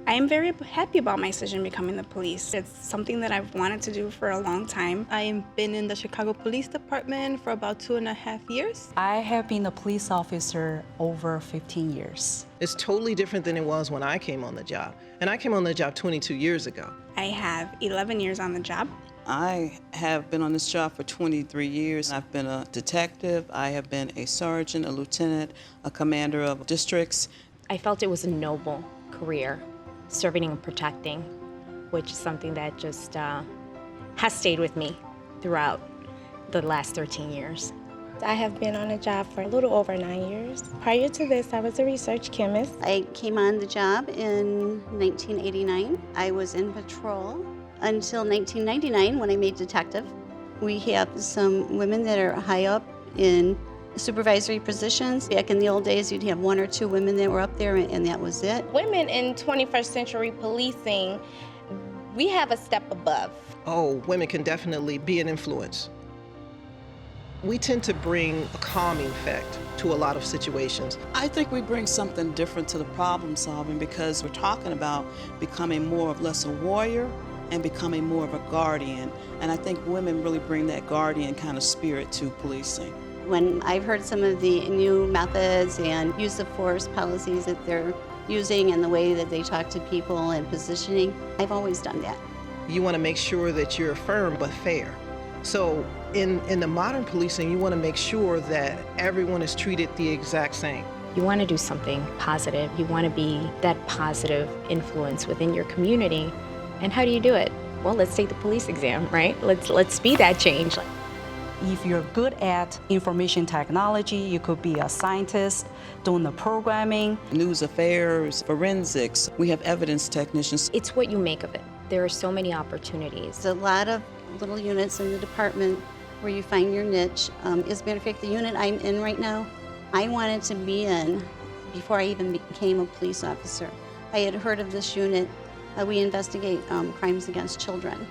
I am very happy about my decision becoming the police. It's something that I've wanted to do for a long time. I've been in the Chicago Police Department for about 2.5 years. I have been a police officer over 15 years. It's totally different than it was when I came on the job. And I came on the job 22 years ago. I have 11 years on the job. I have been on this job for 23 years. I've been a detective, I have been a sergeant, a lieutenant, a commander of districts. I felt it was a noble career, serving and protecting, which is something that just has stayed with me throughout the last 13 years. I have been on a job for a little over 9 years. Prior to this, I was a research chemist. I came on the job in 1989. I was in patrol until 1999 when I made detective. We have some women that are high up in supervisory positions. Back in the old days, you'd have 1 or 2 women that were up there, and that was it. Women in 21st century policing, we have a step above. Oh, women can definitely be an influence. We tend to bring a calming effect to a lot of situations. I think we bring something different to the problem solving because we're talking about becoming more or less a warrior and becoming more of a guardian. And I think women really bring that guardian kind of spirit to policing. When I've heard some of the new methods and use of force policies that they're using and the way that they talk to people and positioning, I've always done that. You want to make sure that you're firm but fair. So in the modern policing, you want to make sure that everyone is treated the exact same. You want to do something positive. You want to be that positive influence within your community. And how do you do it? Well, let's take the police exam, right? Let's be that change. If you're good at information technology, you could be a scientist doing the programming. News affairs, forensics, we have evidence technicians. It's what you make of it. There are so many opportunities. There's a lot of little units in the department where you find your niche. As a matter of fact, the unit I'm in right now, I wanted to be in before I even became a police officer. I had heard of this unit. We investigate crimes against children.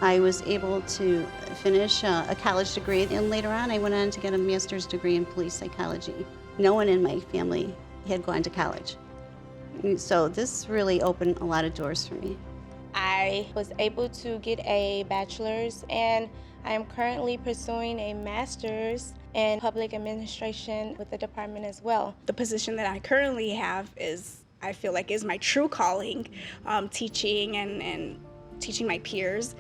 I was able to finish a college degree, and later on I went on to get a master's degree in police psychology. No one in my family had gone to college. So this really opened a lot of doors for me. I was able to get a bachelor's, and I am currently pursuing a master's in public administration with the department as well. The position that I currently have I feel like is my true calling, teaching and teaching my peers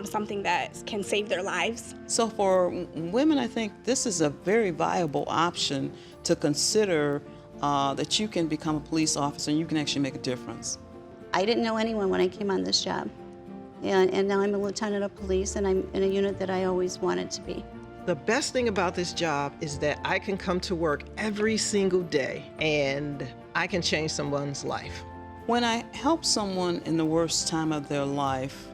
something that can save their lives. So for women, I think this is a very viable option to consider that you can become a police officer and you can actually make a difference. I didn't know anyone when I came on this job, and now I'm a lieutenant of police, and I'm in a unit that I always wanted to be. The best thing about this job is that I can come to work every single day and I can change someone's life. When I help someone in the worst time of their life,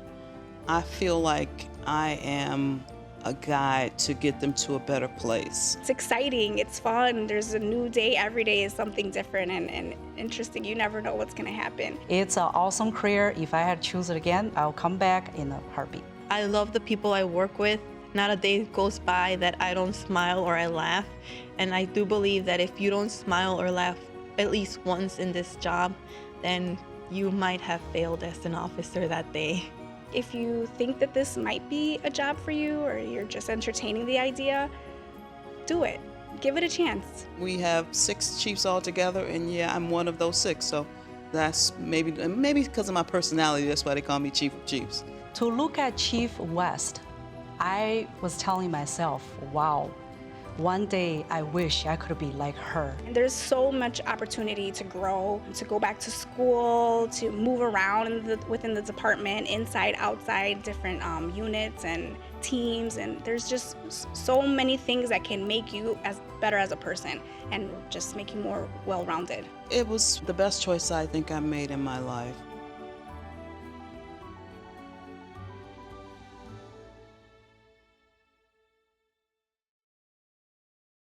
I feel like I am a guide to get them to a better place. It's exciting, it's fun, there's a new day, every day is something different and interesting. You never know what's gonna happen. It's an awesome career. If I had to choose it again, I'll come back in a heartbeat. I love the people I work with. Not a day goes by that I don't smile or I laugh. And I do believe that if you don't smile or laugh at least once in this job, then you might have failed as an officer that day. If you think that this might be a job for you or you're just entertaining the idea, do it. Give it a chance. We have 6 chiefs altogether, and yeah, I'm one of those 6. So that's maybe because of my personality, that's why they call me Chief of Chiefs. To look at Chief West, I was telling myself, wow, one day I wish I could be like her. There's so much opportunity to grow, to go back to school, to move around within the department, inside, outside, different units and teams, and there's just so many things that can make you better as a person and just make you more well-rounded. It was the best choice I think I made in my life.